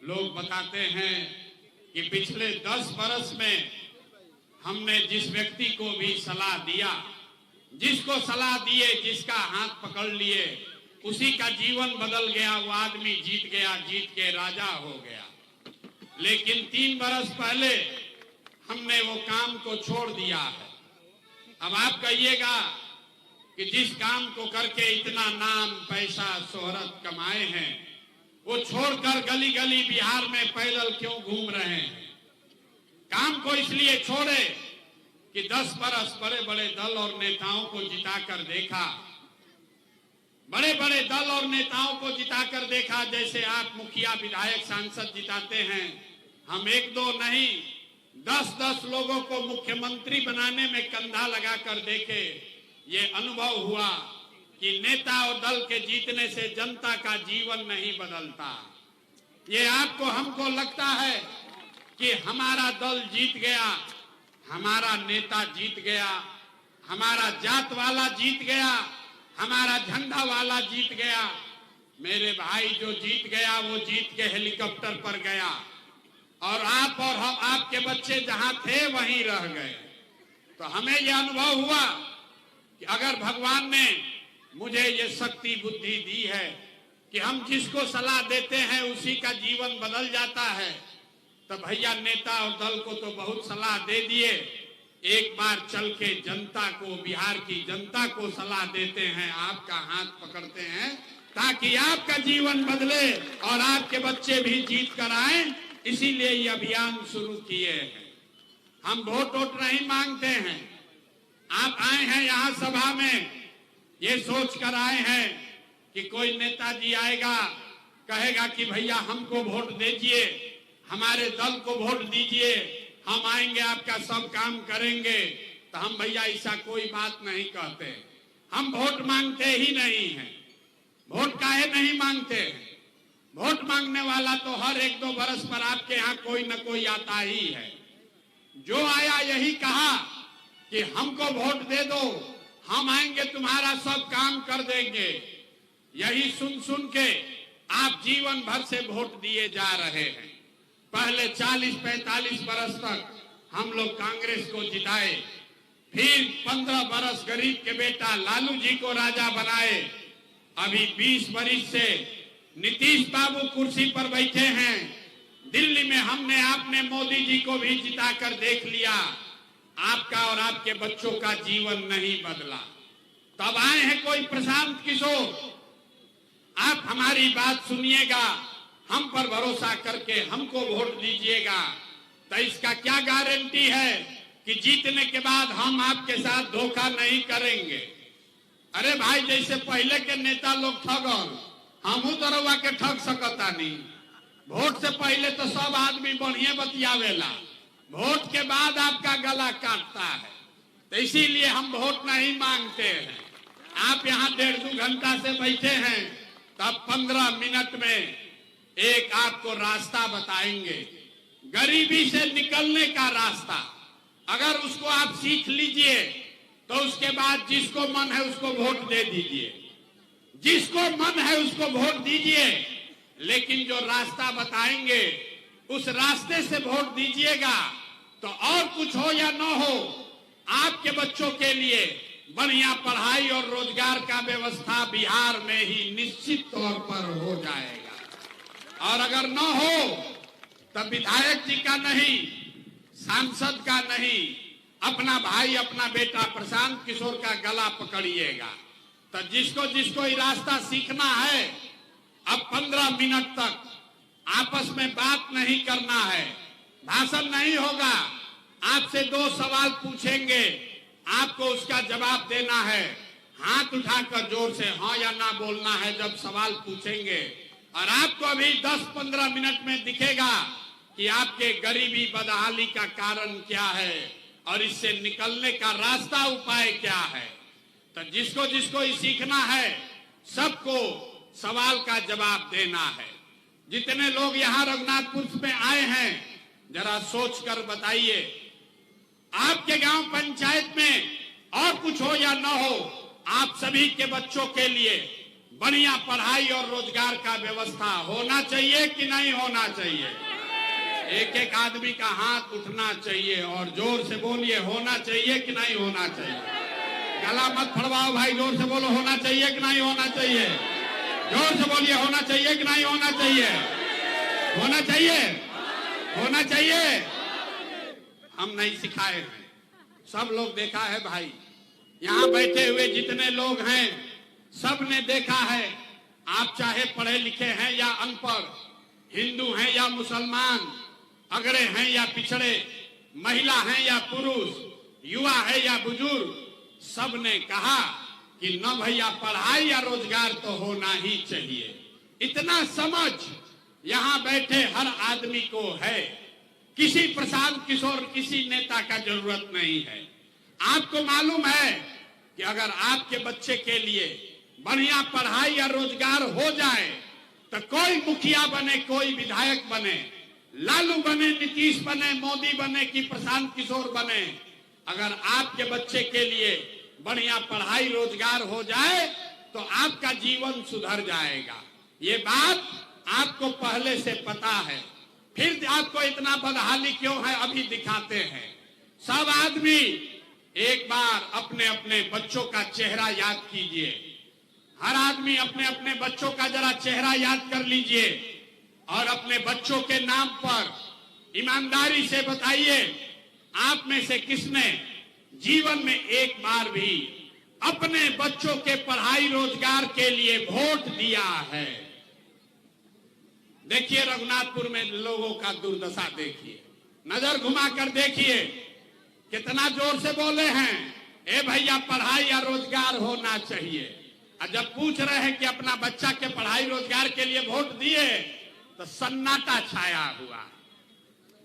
लोग बताते हैं कि पिछले 10 बरस में हमने जिस व्यक्ति को भी सलाह दिया, जिसको सलाह दिए, जिसका हाथ पकड़ लिए, उसी का जीवन बदल गया। वो आदमी जीत गया, जीत के राजा हो गया। लेकिन 3 बरस पहले हमने वो काम को छोड़ दिया है। अब आप कहिएगा कि जिस काम को करके इतना नाम, पैसा, शोहरत कमाए हैं, वो छोड़कर गली गली बिहार में पैदल क्यों घूम रहे हैं? काम को इसलिए छोड़े कि 10 बरस बड़े बड़े दल और नेताओं को जिताकर देखा, बड़े बड़े दल और नेताओं को जिताकर देखा। जैसे आप मुखिया, विधायक, सांसद जिताते हैं, हम 1-2 नहीं 10-10 लोगों को मुख्यमंत्री बनाने में कंधा लगाकर देखे। ये अनुभव हुआ कि नेता और दल के जीतने से जनता का जीवन नहीं बदलता। ये आपको, हमको लगता है कि हमारा दल जीत गया, हमारा नेता जीत गया, हमारा जात वाला जीत गया, हमारा झंडा वाला जीत गया। मेरे भाई, जो जीत गया वो जीत के हेलीकॉप्टर पर गया, और आप और हम, आपके बच्चे जहां थे वहीं रह गए। तो हमें यह अनुभव हुआ कि अगर भगवान ने मुझे ये शक्ति, बुद्धि दी है कि हम जिसको सलाह देते हैं उसी का जीवन बदल जाता है, तो भैया नेता और दल को तो बहुत सलाह दे दिए। एक बार चल के जनता को, बिहार की जनता को सलाह देते हैं, आपका हाथ पकड़ते हैं, ताकि आपका जीवन बदले और आपके बच्चे भी जीत कर आए। इसीलिए ये अभियान शुरू किए हैं। हम वोट नहीं मांगते हैं। आप आए हैं यहाँ सभा में, ये सोच कर आए हैं कि कोई नेताजी आएगा, कहेगा कि भैया हमको वोट दीजिए, हमारे दल को वोट दीजिए, हम आएंगे, आपका सब काम करेंगे। तो हम भैया ऐसा कोई बात नहीं कहते। हम वोट मांगते ही नहीं हैं। वोट काहे नहीं मांगते? वोट मांगने वाला तो हर 1-2 बरस पर आपके यहाँ कोई न कोई आता ही है। जो आया यही कहा कि हमको वोट दे दो, हम आएंगे, तुम्हारा सब काम कर देंगे। यही सुन सुन के आप जीवन भर से वोट दिए जा रहे हैं। पहले 40-45 बरस तक हम लोग कांग्रेस को जिताए, फिर 15 बरस गरीब के बेटा लालू जी को राजा बनाए। अभी 20 बरस से नीतीश बाबू कुर्सी पर बैठे हैं। दिल्ली में हमने, आपने मोदी जी को भी जिताकर देख लिया। आपका और आपके बच्चों का जीवन नहीं बदला। तब आए हैं कोई प्रशांत किशोर, आप हमारी बात सुनिएगा, हम पर भरोसा करके हमको वोट दीजिएगा। तो इसका क्या गारंटी है कि जीतने के बाद हम आपके साथ धोखा नहीं करेंगे? अरे भाई, जैसे पहले के नेता लोग ठगन, हमू तो रउआ के ठग सकता नहीं। वोट से पहले तो सब आदमी बढ़िया बतियावेला, वोट के बाद आपका गला काटता है। तो इसीलिए हम वोट नहीं मांगते हैं। आप यहाँ 1.5-2 घंटा से बैठे हैं, तब 15 मिनट में एक आपको रास्ता बताएंगे, गरीबी से निकलने का रास्ता। अगर उसको आप सीख लीजिए तो उसके बाद जिसको मन है उसको वोट दे दीजिए, जिसको मन है उसको वोट दीजिए। लेकिन जो रास्ता बताएंगे उस रास्ते से वोट दीजिएगा। तो और कुछ हो या न हो, आपके बच्चों के लिए बढ़िया पढ़ाई और रोजगार का व्यवस्था बिहार में ही निश्चित तौर पर हो जाएगा। और अगर न हो तो विधायक जी का नहीं, सांसद का नहीं, अपना भाई, अपना बेटा प्रशांत किशोर का गला पकड़िएगा। तो जिसको जिसको ये रास्ता सीखना है, अब 15 मिनट तक आपस में बात नहीं करना है, भाषण नहीं होगा। आपसे 2 सवाल पूछेंगे, आपको उसका जवाब देना है। हाथ उठाकर जोर से हाँ या ना बोलना है जब सवाल पूछेंगे। और आपको अभी 10-15 मिनट में दिखेगा कि आपके गरीबी, बदहाली का कारण क्या है और इससे निकलने का रास्ता, उपाय क्या है। तो जिसको जिसको ये सीखना है, सबको सवाल का जवाब देना है। जितने लोग यहाँ रघुनाथपुर में आए हैं, जरा सोच कर बताइए, आपके गांव पंचायत में और कुछ हो या न हो, आप सभी के बच्चों के लिए बढ़िया पढ़ाई और रोजगार का व्यवस्था होना चाहिए कि नहीं होना चाहिए? एक एक आदमी का हाथ उठना चाहिए और जोर से बोलिए, होना चाहिए कि नहीं होना चाहिए? गला मत फड़वाओ भाई, जोर से बोलो, होना चाहिए कि नहीं होना चाहिए? जोर से बोलिए, होना चाहिए कि नहीं होना चाहिए? होना चाहिए, होना चाहिए। हम नहीं सिखाए हैं, सब लोग देखा है भाई। यहाँ बैठे हुए जितने लोग हैं सब ने देखा है। आप चाहे पढ़े लिखे हैं या अनपढ़, हिंदू हैं या मुसलमान, अगड़े हैं या पिछड़े, महिला हैं या पुरुष, युवा है या बुजुर्ग, सब ने कहा कि न भैया पढ़ाई या रोजगार तो होना ही चाहिए। इतना समझ यहाँ बैठे हर आदमी को है। किसी प्रशांत किशोर, किसी नेता का जरूरत नहीं है। आपको मालूम है कि अगर आपके बच्चे के लिए बढ़िया पढ़ाई या रोजगार हो जाए तो कोई मुखिया बने, कोई विधायक बने, लालू बने, नीतीश बने, मोदी बने कि प्रशांत किशोर बने, अगर आपके बच्चे के लिए बढ़िया पढ़ाई रोजगार हो जाए तो आपका जीवन सुधर जाएगा। ये बात आपको पहले से पता है, फिर आपको इतना बदहाली क्यों है अभी दिखाते हैं। सब आदमी एक बार अपने अपने बच्चों का चेहरा याद कीजिए। हर आदमी अपने अपने बच्चों का जरा चेहरा याद कर लीजिए और अपने बच्चों के नाम पर ईमानदारी से बताइए, आप में से किसने जीवन में एक बार भी अपने बच्चों के पढ़ाई रोजगार के लिए वोट दिया है? देखिए रघुनाथपुर में लोगों का दुर्दशा देखिए, नजर घुमा कर देखिए, कितना जोर से बोले हैं, ए भैया पढ़ाई या रोजगार होना चाहिए। और जब पूछ रहे हैं कि अपना बच्चा के पढ़ाई रोजगार के लिए वोट दिए तो सन्नाटा छाया हुआ।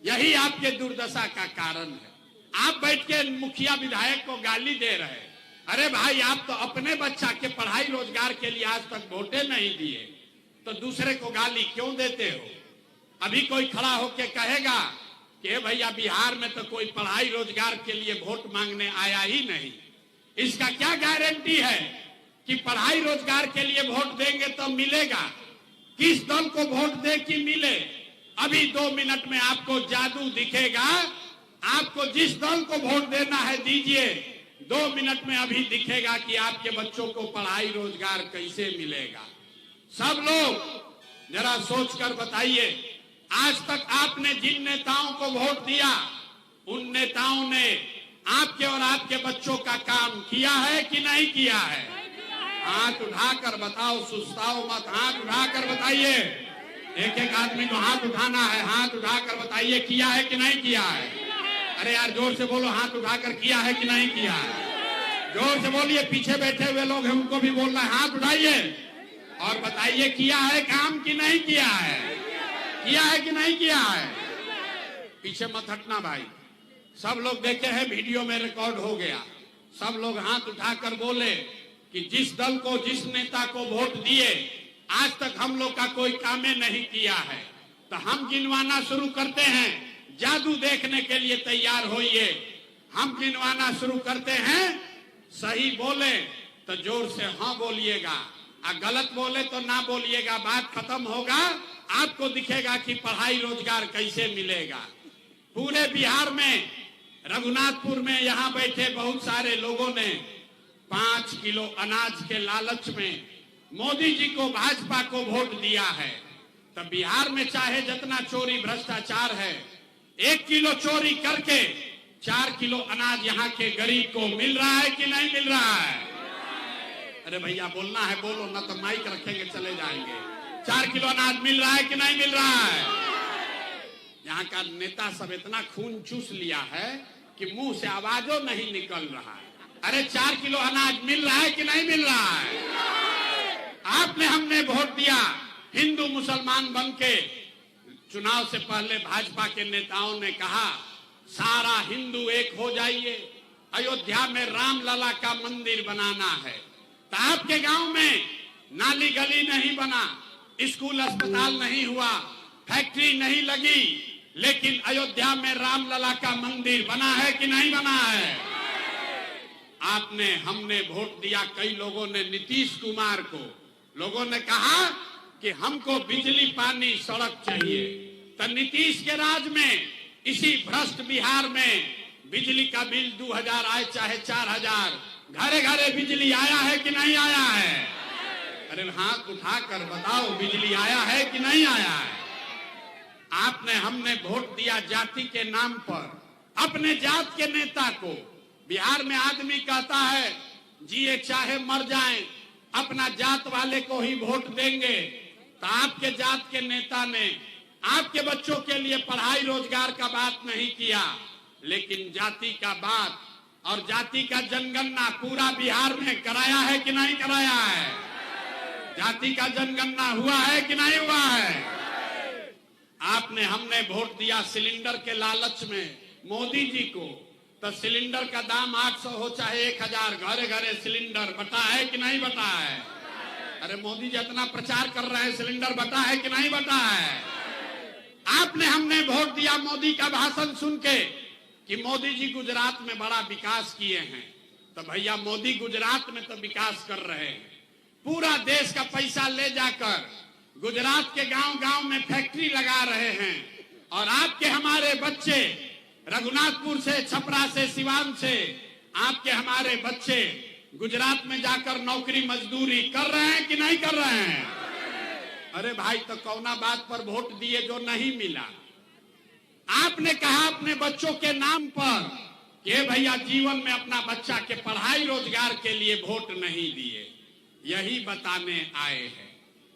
यही आपके दुर्दशा का कारण है। आप बैठ के मुखिया विधायक को गाली दे रहे हैं। अरे भाई, आप तो अपने बच्चा के पढ़ाई रोजगार के लिए आज तक वोटे नहीं दिए तो दूसरे को गाली क्यों देते हो? अभी कोई खड़ा होके कहेगा कि भैया बिहार में तो कोई पढ़ाई रोजगार के लिए वोट मांगने आया ही नहीं। इसका क्या गारंटी है कि पढ़ाई रोजगार के लिए वोट देंगे तो मिलेगा? किस दल को वोट दे कि मिले? अभी 2 मिनट में आपको जादू दिखेगा। आपको जिस दल को वोट देना है दीजिए, 2 मिनट में अभी दिखेगा कि आपके बच्चों को पढ़ाई रोजगार कैसे मिलेगा। सब लोग जरा सोचकर बताइए, आज तक आपने जिन नेताओं को वोट दिया उन नेताओं ने आपके और आपके बच्चों का काम किया है कि नहीं किया है? हाथ उठाकर बताओ, सुस्ताओ मत, हाथ उठाकर बताइए। एक एक आदमी को हाथ उठाना है, हाथ उठाकर बताइए किया है कि नहीं किया है। अरे यार जोर से बोलो, हाथ उठाकर किया है कि नहीं किया है? जोर से बोलिए, पीछे बैठे हुए लोग हैं उनको भी बोलना है, हाथ उठाइए और बताइए किया है काम कि नहीं किया है? किया है कि नहीं किया है? पीछे मत हटना भाई। सब लोग देखे हैं, वीडियो में रिकॉर्ड हो गया। सब लोग हाथ उठाकर बोले कि जिस दल को, जिस नेता को वोट दिए आज तक हम लोग का कोई काम नहीं किया है। तो हम गिनवाना शुरू करते हैं, जादू देखने के लिए तैयार होइए। हम गिनवाना शुरू करते हैं, सही बोले तो जोर से हाँ बोलिएगा और गलत बोले तो ना बोलिएगा। बात खत्म होगा, आपको दिखेगा कि पढ़ाई रोजगार कैसे मिलेगा। पूरे बिहार में, रघुनाथपुर में यहाँ बैठे बहुत सारे लोगों ने 5 किलो अनाज के लालच में मोदी जी को, भाजपा को वोट दिया है। तब बिहार में चाहे जितना चोरी भ्रष्टाचार है, 1 किलो चोरी करके 4 किलो अनाज यहाँ के गरीब को मिल रहा है कि नहीं मिल रहा है? अरे भैया बोलना है बोलो, ना तो माइक रखेंगे चले जाएंगे। 4 किलो अनाज मिल रहा है कि नहीं मिल रहा है? यहाँ का नेता सब इतना खून चूस लिया है कि मुंह से आवाजों नहीं निकल रहा है। अरे 4 किलो अनाज मिल रहा है कि नहीं मिल रहा है? आपने, हमने वोट दिया, हिंदू मुसलमान बन के। चुनाव से पहले भाजपा के नेताओं ने कहा सारा हिंदू एक हो जाइए, अयोध्या में रामलला का मंदिर बनाना है। तो आपके गांव में नाली गली नहीं बना, स्कूल अस्पताल नहीं हुआ, फैक्ट्री नहीं लगी, लेकिन अयोध्या में रामलला का मंदिर बना है कि नहीं बना है? आपने, हमने वोट दिया, कई लोगों ने नीतीश कुमार को, लोगों ने कहा कि हमको बिजली पानी सड़क चाहिए, तो नीतीश के राज में इसी भ्रष्ट बिहार में बिजली का बिल 2000 आए चाहे 4000, घरे घरे बिजली आया है कि नहीं आया है? अरे हाथ उठाकर बताओ, बिजली आया है कि नहीं आया है? आपने हमने वोट दिया जाति के नाम पर, अपने जात के नेता को। बिहार में आदमी कहता है जिए चाहे मर जाएं, अपना जात वाले को ही वोट देंगे। तो आपके जात के नेता ने आपके बच्चों के लिए पढ़ाई रोजगार का बात नहीं किया, लेकिन जाति का बात और जाति का जनगणना पूरा बिहार में कराया है कि नहीं कराया है? जाति का जनगणना हुआ है कि नहीं हुआ है? आपने हमने वोट दिया सिलेंडर के लालच में मोदी जी को, तो सिलेंडर का दाम 800 हो चाहे 1000, घरे घरे सिलेंडर बटा है कि नहीं बटा है? अरे मोदी जी इतना प्रचार कर रहे हैं, सिलेंडर बटा है कि नहीं बटा है? आपने हमने वोट दिया मोदी का भाषण सुन के कि मोदी जी गुजरात में बड़ा विकास किए हैं। तो भैया मोदी गुजरात में तो विकास कर रहे हैं, पूरा देश का पैसा ले जाकर गुजरात के गांव गांव में फैक्ट्री लगा रहे हैं, और आपके हमारे बच्चे रघुनाथपुर से, छपरा से, सिवान से आपके हमारे बच्चे गुजरात में जाकर नौकरी मजदूरी कर रहे हैं कि नहीं कर रहे हैं? अरे भाई, तो कौना बात पर वोट दिए जो नहीं मिला? आपने कहा अपने बच्चों के नाम पर कि भैया जीवन में अपना बच्चा के पढ़ाई रोजगार के लिए वोट नहीं दिए। यही बताने आए हैं,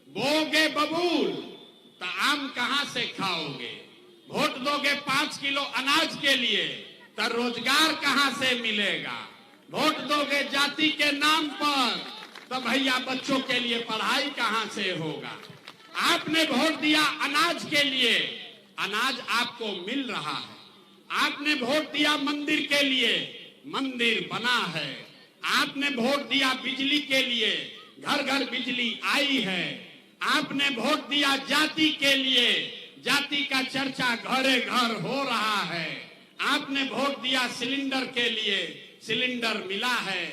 बोगे बबूल तो आम कहां से खाओगे? वोट दोगे 5 किलो अनाज के लिए तो रोजगार कहां से मिलेगा? वोट दोगे जाति के नाम पर तो भैया बच्चों के लिए पढ़ाई कहां से होगा? आपने वोट दिया अनाज के लिए, अनाज आपको मिल रहा है। आपने वोट दिया मंदिर के लिए, मंदिर बना है। आपने वोट दिया बिजली के लिए, घर घर बिजली आई है। आपने वोट दिया जाति के लिए, जाति का चर्चा घरे घर हो रहा है। आपने वोट दिया सिलेंडर के लिए, सिलेंडर मिला है।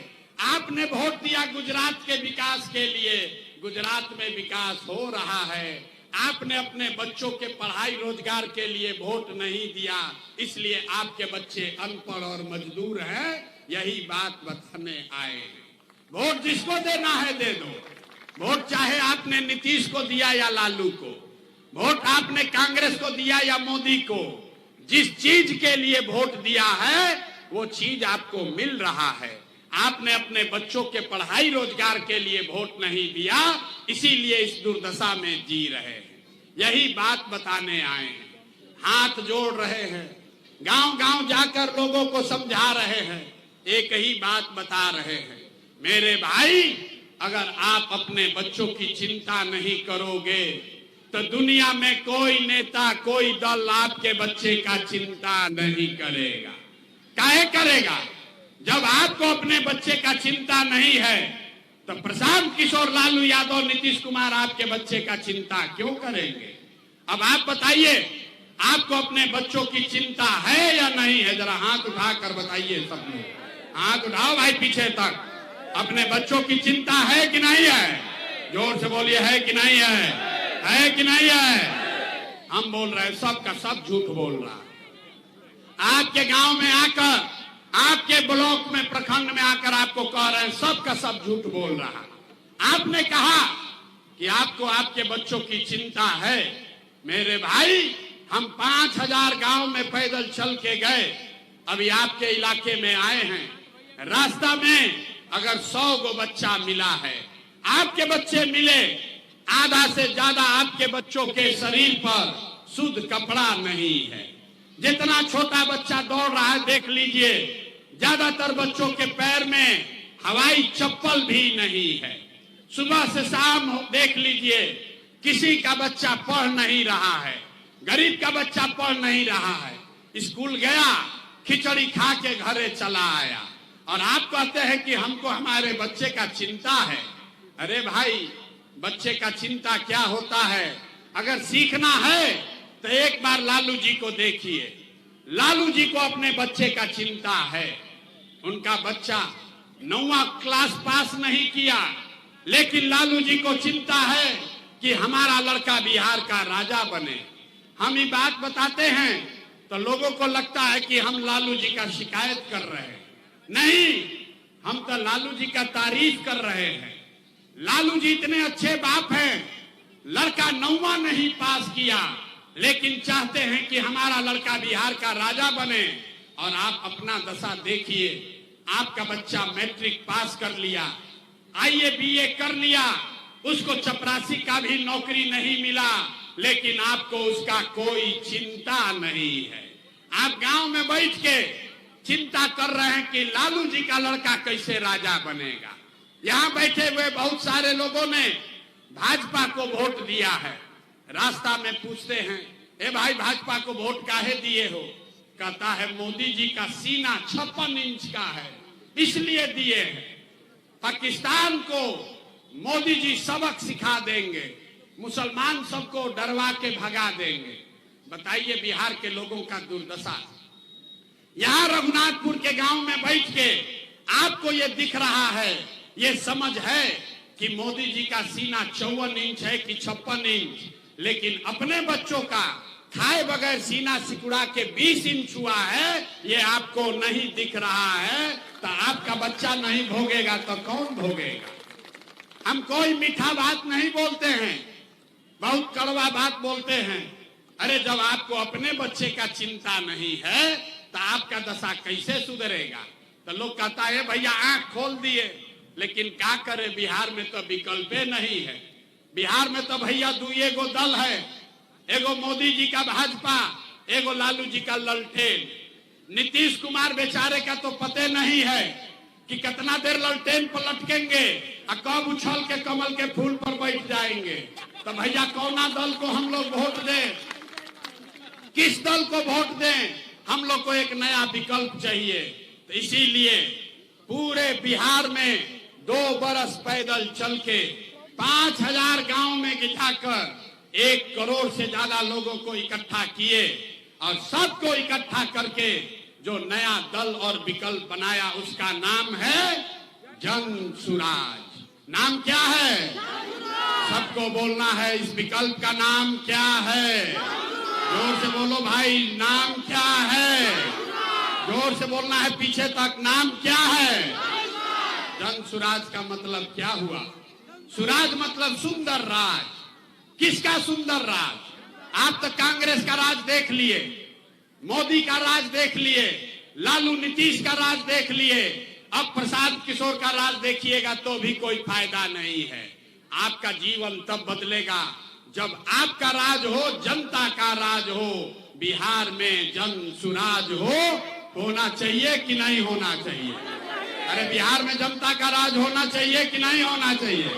आपने वोट दिया गुजरात के विकास के लिए, गुजरात में विकास हो रहा है। आपने अपने बच्चों के पढ़ाई रोजगार के लिए वोट नहीं दिया, इसलिए आपके बच्चे अनपढ़ और मजदूर हैं। यही बात बताने आए हैं। वोट जिसको देना है दे दो। वोट चाहे आपने नीतीश को दिया या लालू को, वोट आपने कांग्रेस को दिया या मोदी को, जिस चीज के लिए वोट दिया है वो चीज आपको मिल रहा है। आपने अपने बच्चों के पढ़ाई रोजगार के लिए वोट नहीं दिया, इसीलिए इस दुर्दशा में जी रहे हैं। यही बात बताने आए हैं। हाथ जोड़ रहे हैं, गांव गांव जाकर लोगों को समझा रहे हैं, एक ही बात बता रहे हैं, मेरे भाई अगर आप अपने बच्चों की चिंता नहीं करोगे तो दुनिया में कोई नेता, कोई दल आपके बच्चे का चिंता नहीं करेगा। काहे करेगा? जब आपको अपने बच्चे का चिंता नहीं है तो प्रशांत किशोर, लालू यादव, नीतीश कुमार आपके बच्चे का चिंता क्यों करेंगे? अब आप बताइए, आपको अपने बच्चों की चिंता है या नहीं है? जरा हाथ उठाकर बताइए सब लोग। हाथ उठाओ भाई पीछे तक। अपने बच्चों की चिंता है कि नहीं है? जोर से बोलिए, है कि नहीं है? है कि नहीं है? हम बोल रहे हैं सबका सब झूठ बोल रहा है। आपके गांव में आकर, आपके ब्लॉक में, प्रखंड में आकर आपको कह रहे हैं सबका सब झूठ बोल रहा। आपने कहा कि आपको आपके बच्चों की चिंता है। मेरे भाई, हम 5000 गांव में पैदल चल के गए, अभी आपके इलाके में आए हैं। रास्ता में अगर 100 गो बच्चा मिला है, आपके बच्चे मिले, आधा से ज्यादा आपके बच्चों के शरीर पर शुद्ध कपड़ा नहीं है। जितना छोटा बच्चा दौड़ रहा है देख लीजिए, ज्यादातर बच्चों के पैर में हवाई चप्पल भी नहीं है। सुबह से शाम देख लीजिए, किसी का बच्चा पढ़ नहीं रहा है, गरीब का बच्चा पढ़ नहीं रहा है। स्कूल गया, खिचड़ी खा के घरे चला आया, और आप कहते हैं कि हमको हमारे बच्चे का चिंता है। अरे भाई, बच्चे का चिंता क्या होता है? अगर सीखना है तो एक बार लालू जी को देखिए। लालू जी को अपने बच्चे का चिंता है। उनका बच्चा 9वां क्लास पास नहीं किया, लेकिन लालू जी को चिंता है कि हमारा लड़का बिहार का राजा बने। हम ये बात बताते हैं तो लोगों को लगता है कि हम लालू जी का शिकायत कर रहे हैं। नहीं, हम तो लालू जी का तारीफ कर रहे हैं। लालू जी इतने अच्छे बाप हैं, लड़का 9वां नहीं पास किया, लेकिन चाहते हैं कि हमारा लड़का बिहार का राजा बने। और आप अपना दशा देखिए, आपका बच्चा मैट्रिक पास कर लिया, आईए बीए कर लिया, उसको चपरासी का भी नौकरी नहीं मिला, लेकिन आपको उसका कोई चिंता नहीं है। आप गांव में बैठ के चिंता कर रहे हैं कि लालू जी का लड़का कैसे राजा बनेगा। यहाँ बैठे हुए बहुत सारे लोगों ने भाजपा को वोट दिया है। रास्ता में पूछते हैं, ए भाई भाजपा को वोट काहे दिए हो? कहता है मोदी जी का सीना 56 इंच का है इसलिए दिए हैं। पाकिस्तान को मोदी जी सबक सिखा देंगे, मुसलमान सबको डरवा के भगा देंगे। बताइए बिहार के लोगों का दुर्दशा। यहाँ रघुनाथपुर के गांव में बैठ के आपको ये दिख रहा है, ये समझ है कि मोदी जी का सीना 54 इंच है कि 56 इंच, लेकिन अपने बच्चों का खाए बगैर सीना सिकुड़ा के 20 इंच हुआ है, ये आपको नहीं दिख रहा है। तो आपका बच्चा नहीं भोगेगा तो कौन भोगेगा? हम कोई मीठा बात नहीं बोलते हैं, बहुत कड़वा बात बोलते हैं। अरे जब आपको अपने बच्चे का चिंता नहीं है तो आपका दशा कैसे सुधरेगा? तो लोग कहता है भैया आंख खोल दिए, लेकिन क्या करे, बिहार में तो विकल्पे नहीं है। बिहार में तो भैया दुए गो दल है, एगो मोदी जी का भाजपा, एगो लालू जी का ललटेन। नीतीश कुमार बेचारे का तो पते नहीं है कि कितना देर ललटेन पर लटकेंगे और कब उछल के कमल के फूल पर बैठ जाएंगे। तो भैया कौना दल को हम लोग वोट दें? किस दल को वोट दें? हम लोग को एक नया विकल्प चाहिए। तो इसीलिए पूरे बिहार में 2 बरस पैदल चल के 5000 गांव में गिठाकर 1 करोड़ से ज्यादा लोगों को इकट्ठा किए और सबको इकट्ठा करके जो नया दल और विकल्प बनाया उसका नाम है जन सुराज। नाम क्या है? सबको बोलना है, इस विकल्प का नाम क्या है? जोर से बोलो भाई, नाम क्या है? जोर से बोलना है पीछे तक, नाम क्या है? जन सुराज का मतलब क्या हुआ? सुराज मतलब सुंदर राज। किसका सुंदर राज? आप तो कांग्रेस का राज देख लिए, मोदी का राज देख लिए, लालू नीतीश का राज देख लिए, अब प्रसाद किशोर का राज देखिएगा तो भी कोई फायदा नहीं है। आपका जीवन तब बदलेगा जब आपका राज हो, जनता का राज हो। बिहार में जन सुराज होना चाहिए कि नहीं होना चाहिए? अरे बिहार में जनता का राज होना चाहिए कि नहीं होना चाहिए?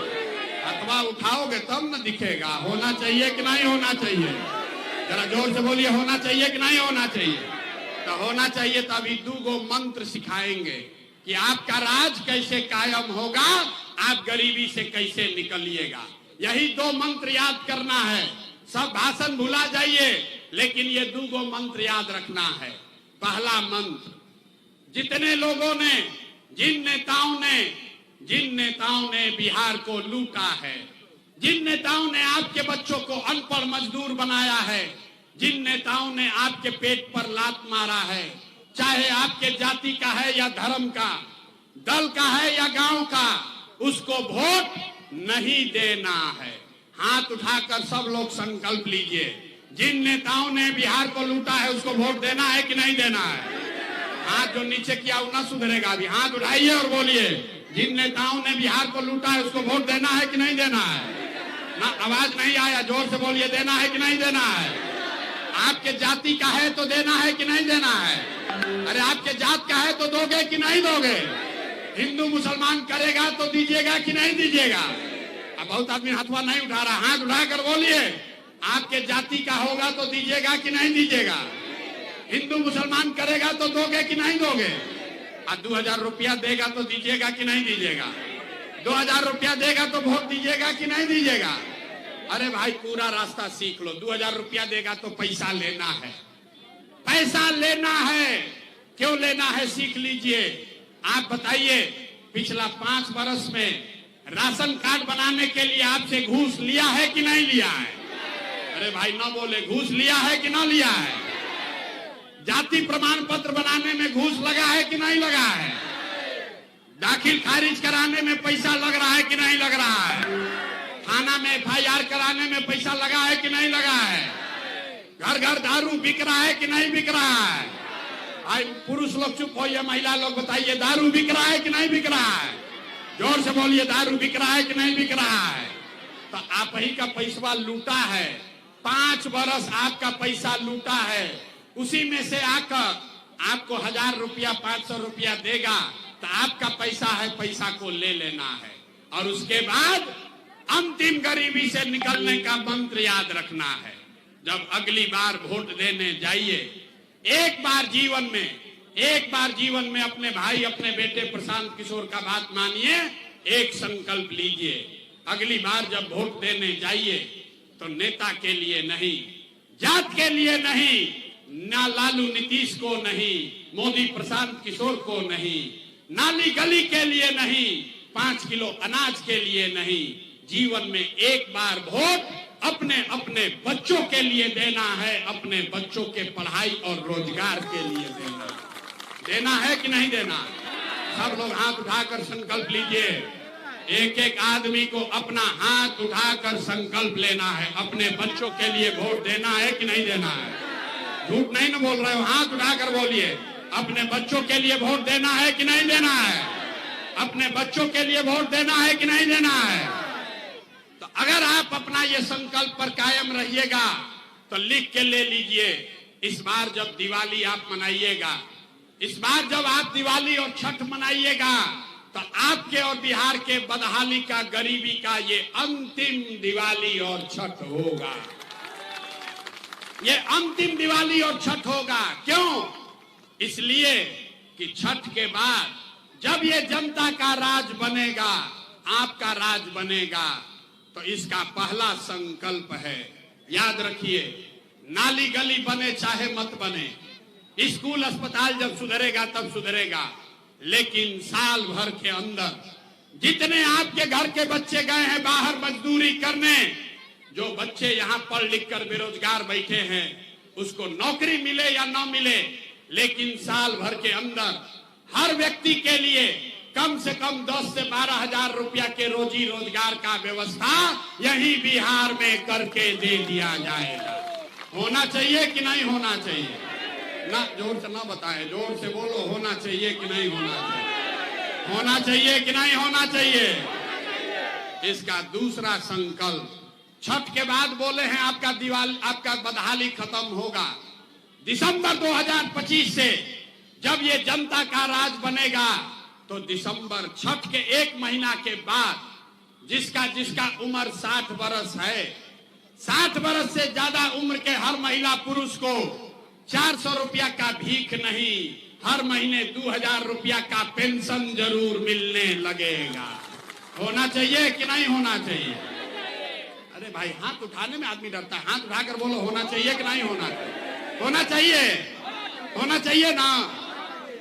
अथवा उठाओगे तब न दिखेगा। होना चाहिए कि नहीं होना चाहिए? जरा जोर से बोलिए, होना चाहिए कि नहीं होना चाहिए? तो होना चाहिए। तो अभी 2 मंत्र सिखाएंगे कि आपका राज कैसे कायम होगा, आप गरीबी से कैसे निकलिएगा। यही 2 मंत्र याद करना है। सब भाषण भुला जाइए, लेकिन ये 2 मंत्र याद रखना है। पहला मंत्र, जितने लोगों ने, जिन नेताओं ने बिहार को लूटा है, जिन नेताओं ने आपके बच्चों को अनपढ़ मजदूर बनाया है, जिन नेताओं ने आपके पेट पर लात मारा है, चाहे आपके जाति का है या धर्म का, दल का है या गांव का, उसको वोट नहीं देना है। हाथ उठाकर सब लोग संकल्प लीजिए। जिन नेताओं ने बिहार को लूटा है उसको वोट देना है कि नहीं देना है? हाथ जो नीचे किया वो ना सुधरेगा। अभी हाथ उठाइए और बोलिए, जिन नेताओं ने बिहार को लूटा है उसको वोट देना है कि नहीं देना है? ना, आवाज नहीं आया, जोर से बोलिए, देना है कि नहीं देना है? आपके जाति का है तो देना है कि नहीं देना है? अरे आपके जात का है तो दोगे कि नहीं दोगे? हिंदू मुसलमान करेगा तो दीजिएगा कि नहीं दीजिएगा? अब बहुत आदमी हाथवा नहीं उठा रहा, हाथ उठाकर बोलिए, आपके जाति का होगा तो दीजिएगा कि नहीं दीजिएगा? हिंदू मुसलमान करेगा तो दोगे कि नहीं दोगे? और 2000 रुपया देगा तो दीजिएगा कि नहीं दीजिएगा? 2000 रुपया देगा तो वोट दीजिएगा कि नहीं दीजिएगा? अरे भाई पूरा रास्ता सीख लो। 2000 रुपया देगा तो पैसा लेना है, पैसा लेना है। क्यों लेना है सीख लीजिए। आप बताइए, पिछला 5 बरस में राशन कार्ड बनाने के लिए आपसे घूस लिया है कि नहीं लिया है? अरे भाई ना बोले, घूस लिया है कि ना लिया है? जाति प्रमाण पत्र बनाने में घूस लगा है कि नहीं लगा है? दाखिल खारिज कराने में पैसा लग रहा है कि नहीं लग रहा है? थाना में FIR कराने में पैसा लगा है कि नहीं लगा है? घर घर दारू बिक रहा है कि नहीं बिक रहा है? भाई पुरुष लोग चुप होइए, महिला लोग बताइए, दारू बिक रहा है कि नहीं बिक रहा है? जोर से बोलिए, दारू बिक रहा है कि नहीं बिक रहा है? तो आप ही का पैसा लूटा है, 5 बरस आपका पैसा लूटा है, उसी में से आकर आपको 1000 रुपया 500 रुपया देगा तो आपका पैसा है, पैसा को ले लेना है और उसके बाद अंतिम गरीबी से निकलने का मंत्र याद रखना है। जब अगली बार वोट देने जाइए, एक बार जीवन में अपने भाई, अपने बेटे प्रशांत किशोर का बात मानिए, एक संकल्प लीजिए, अगली बार जब वोट देने जाइए तो नेता के लिए नहीं, जात के लिए नहीं, ना लालू नीतीश को नहीं, मोदी प्रशांत किशोर को नहीं, नाली गली के लिए नहीं, 5 किलो अनाज के लिए नहीं, जीवन में एक बार वोट अपने अपने बच्चों के लिए देना है, अपने बच्चों के पढ़ाई और रोजगार के लिए देना है कि नहीं देना? सब लोग हाथ उठाकर संकल्प लीजिए। एक एक आदमी को अपना हाथ उठाकर संकल्प लेना है, अपने बच्चों के लिए वोट देना है कि नहीं देना है? झूठ नहीं ना बोल रहे हो, हाथ उठाकर बोलिए, अपने बच्चों के लिए वोट देना है कि नहीं देना है? अपने बच्चों के लिए वोट देना है कि नहीं देना है? तो अगर आप अपना ये संकल्प पर कायम रहिएगा तो लिख के ले लीजिए, इस बार जब दिवाली आप मनाइएगा, इस बार जब आप दिवाली और छठ मनाइएगा तो आपके और बिहार के बदहाली का, गरीबी का ये अंतिम दिवाली और छठ होगा। ये अंतिम दिवाली और छठ होगा। क्यों? इसलिए कि छठ के बाद जब ये जनता का राज बनेगा, आपका राज बनेगा, तो इसका पहला संकल्प है, याद रखिए, नाली गली बने चाहे मत बने, स्कूल अस्पताल जब सुधरेगा तब सुधरेगा, लेकिन साल भर के अंदर जितने आपके घर के बच्चे गए हैं बाहर मजदूरी करने, जो बच्चे यहाँ पढ़ लिख कर बेरोजगार बैठे हैं, उसको नौकरी मिले या ना मिले, लेकिन साल भर के अंदर हर व्यक्ति के लिए कम से कम 10 से 12 हजार रुपया के रोजी रोजगार का व्यवस्था यही बिहार में करके दे दिया जाएगा। होना चाहिए कि नहीं होना चाहिए? ना जोर से ना बताएं, जोर से बोलो, होना चाहिए कि नहीं होना चाहिए? होना चाहिए कि नहीं होना चाहिए? इसका दूसरा संकल्प, छठ के बाद बोले हैं आपका दिवाली, आपका बदहाली खत्म होगा। दिसंबर 2025 से जब ये जनता का राज बनेगा तो दिसंबर, छठ के 1 महीना के बाद जिसका उम्र 60 बरस है, 60 बरस से ज्यादा उम्र के हर महिला पुरुष को 400 रुपया का भीख नहीं, हर महीने 2000 रुपया का पेंशन जरूर मिलने लगेगा। होना चाहिए कि नहीं होना चाहिए? अरे भाई हाथ उठाने में आदमी डरता है, हाथ उठाकर बोलो, होना चाहिए कि नहीं होना चाहिए? होना चाहिए, होना चाहिए ना?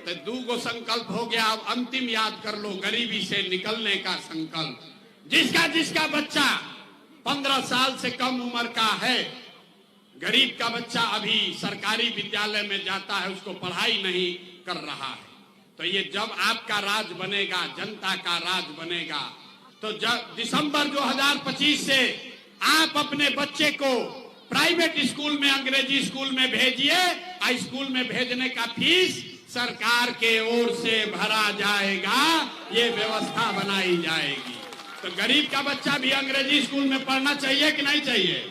तो 2 संकल्प हो गया। अब अंतिम याद कर लो, गरीबी से निकलने का संकल्प। जिसका बच्चा 15 साल से कम उम्र का है, गरीब का बच्चा अभी सरकारी विद्यालय में जाता है, उसको पढ़ाई नहीं कर रहा है, तो ये जब आपका राज बनेगा, जनता का राज बनेगा, तो जब दिसंबर 2025 से आप अपने बच्चे को प्राइवेट स्कूल में, अंग्रेजी स्कूल में भेजिए, स्कूल में भेजने का फीस सरकार के ओर से भरा जाएगा, ये व्यवस्था बनाई जाएगी। तो गरीब का बच्चा भी अंग्रेजी स्कूल में पढ़ना चाहिए कि नहीं चाहिए?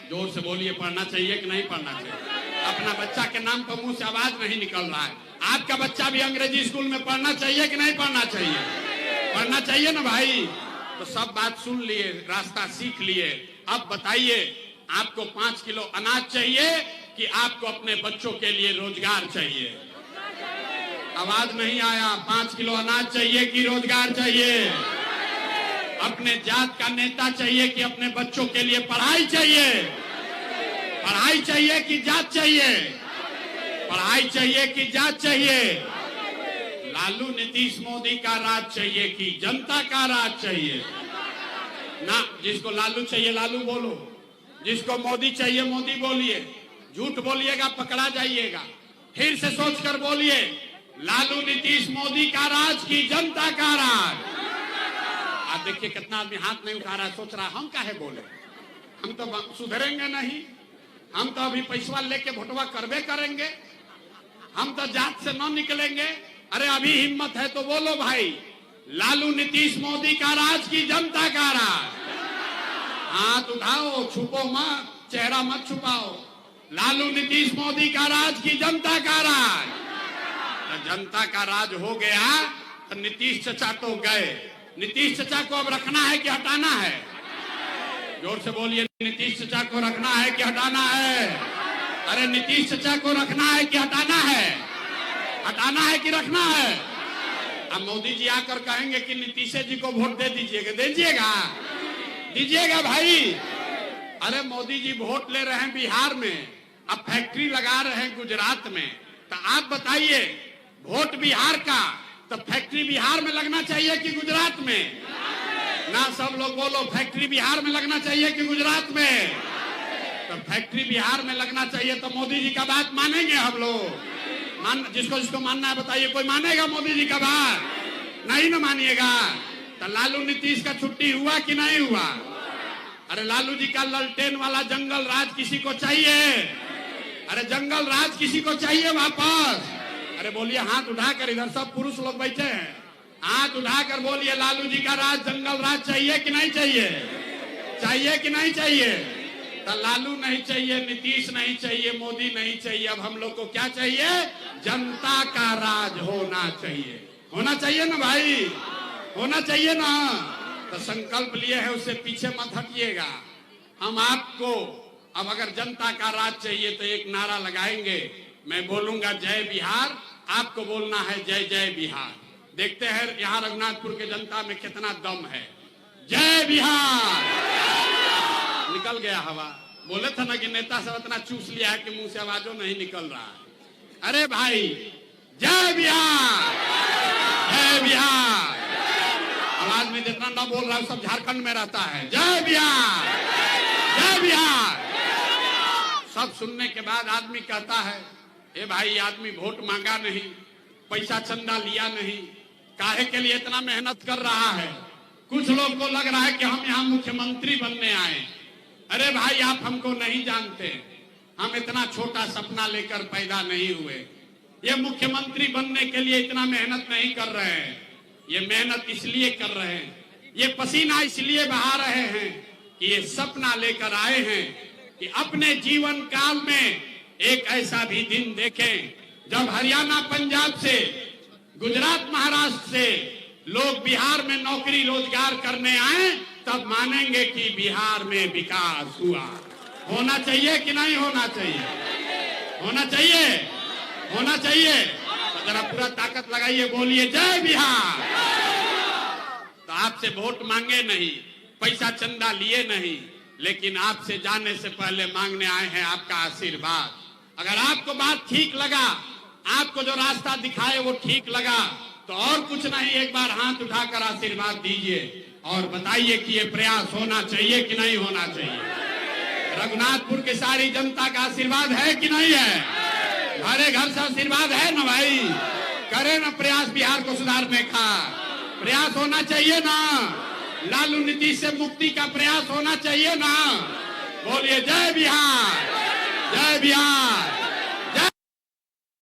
जोर से बोलिए, पढ़ना चाहिए कि नहीं पढ़ना चाहिए? अपना बच्चा के नाम पर मुंह से आवाज नहीं निकल रहा है। आपका बच्चा भी अंग्रेजी स्कूल में पढ़ना चाहिए कि नहीं पढ़ना चाहिए? पढ़ना चाहिए ना भाई। तो सब बात सुन लिए, रास्ता सीख लिए। अब बताइए, आपको 5 किलो अनाज चाहिए कि आपको अपने बच्चों के लिए रोजगार चाहिए? आवाज नहीं आया। 5 किलो अनाज चाहिए कि रोजगार चाहिए? अपने जात का नेता चाहिए कि अपने बच्चों के लिए पढ़ाई चाहिए? पढ़ाई चाहिए कि जात चाहिए? पढ़ाई चाहिए कि जात चाहिए? लालू नीतीश मोदी का राज चाहिए कि जनता का राज चाहिए? ना, जिसको लालू चाहिए लालू बोलो, जिसको मोदी चाहिए मोदी बोलिए। झूठ बोलिएगा पकड़ा जाइएगा। फिर से सोचकर बोलिए, लालू नीतीश मोदी का राज की जनता का राज? आप देखिए कितना आदमी हाथ नहीं उठा रहा, सोच रहा हम काहे बोले, हम तो सुधरेंगे नहीं, हम तो अभी पैसा लेके भोटवा करबे करेंगे, हम तो जात से न निकलेंगे। अरे अभी हिम्मत है तो बोलो भाई, लालू नीतीश मोदी का राज की जनता का राज? हाथ उठाओ, छुपो मत, चेहरा मत छुपाओ। लालू नीतीश मोदी का राज की जनता का राज? तो जनता का राज हो गया तो नीतीश चचा तो गए। नीतीश चचा को अब रखना है कि हटाना है? जोर से बोलिए, नीतीश चचा को रखना है कि हटाना है? अरे नीतीश चचा को रखना है कि हटाना है? हटाना है कि रखना है? अब मोदी जी आकर कहेंगे कि नीतीश जी को वोट दे दीजिएगा, दीजिएगा? दीजिएगा भाई? अरे मोदी जी वोट ले रहे हैं बिहार में, अब फैक्ट्री लगा रहे हैं गुजरात में, तो आप बताइए वोट बिहार का, तो फैक्ट्री बिहार में लगना चाहिए कि गुजरात में? ना, सब लोग बोलो, फैक्ट्री बिहार में लगना चाहिए कि गुजरात में? तो फैक्ट्री बिहार में लगना चाहिए तो मोदी जी का बात मानेंगे हम लोग? जिसको जिसको मानना है बताइए, कोई मानेगा मोदी जी का बात? नहीं ना मानिएगा। तो लालू नीतीश का छुट्टी हुआ कि नहीं हुआ? अरे लालू जी का ललटेन वाला जंगल राज किसी को चाहिए? अरे जंगल राज किसी को चाहिए वापस? अरे बोलिए, हाथ उठाकर, इधर सब पुरुष लोग बैठे हैं, हाथ उठाकर बोलिए, लालू जी का राज, जंगल राज चाहिए कि नहीं चाहिए? चाहिए कि नहीं चाहिए? तो लालू नहीं चाहिए, नीतीश नहीं चाहिए, मोदी नहीं चाहिए, अब हम लोग को क्या चाहिए? जनता का राज होना चाहिए। होना चाहिए ना भाई? होना चाहिए ना? तो संकल्प लिए है, उससे पीछे मत हटिएगा। हम आपको अब अगर जनता का राज चाहिए तो एक नारा लगाएंगे, मैं बोलूंगा जय बिहार, आपको बोलना है जय जय बिहार। देखते हैं यहाँ रघुनाथपुर के जनता में कितना दम है। जय बिहार! निकल गया हवा। बोले थे ना कि नेता सब इतना चूस लिया है कि मुंह से आवाजों नहीं निकल रहा है। अरे भाई, जय बिहार! जय बिहार! आवाज में जितना ना बोल रहा है सब झारखंड में रहता है। जय बिहार! जय बिहार! सब सुनने के बाद आदमी कहता है, ए भाई, आदमी वोट मांगा नहीं, पैसा चंदा लिया नहीं, काहे के लिए इतना मेहनत कर रहा है? कुछ लोग को लग रहा है कि हम यहाँ मुख्यमंत्री बनने आए। अरे भाई, आप हमको नहीं जानते, हम इतना छोटा सपना लेकर पैदा नहीं हुए। ये मुख्यमंत्री बनने के लिए इतना मेहनत नहीं कर रहे हैं, ये मेहनत इसलिए कर रहे हैं, ये पसीना इसलिए बहा रहे हैं कि ये सपना लेकर आए हैं कि अपने जीवन काल में एक ऐसा भी दिन देखें जब हरियाणा पंजाब से, गुजरात महाराष्ट्र से लोग बिहार में नौकरी रोजगार करने आए, तब मानेंगे कि बिहार में विकास हुआ। होना चाहिए कि नहीं होना चाहिए? होना चाहिए? होना चाहिए? तो जरा पूरा ताकत लगाइए, बोलिए जय बिहार। तो आपसे वोट मांगे नहीं, पैसा चंदा लिए नहीं, लेकिन आपसे जाने से पहले मांगने आए हैं आपका आशीर्वाद। अगर आपको बात ठीक लगा, आपको जो रास्ता दिखाए वो ठीक लगा, तो और कुछ नहीं, एक बार हाथ उठाकर आशीर्वाद दीजिए और बताइए कि ये प्रयास होना चाहिए कि नहीं होना चाहिए। रघुनाथपुर की सारी जनता का आशीर्वाद है कि नहीं है? घरे घर से आशीर्वाद है ना भाई? करें ना प्रयास बिहार को सुधारने का? प्रयास होना चाहिए ना? लालू नीतीश से मुक्ति का प्रयास होना चाहिए ना? बोलिए जय बिहार! जय बिहार!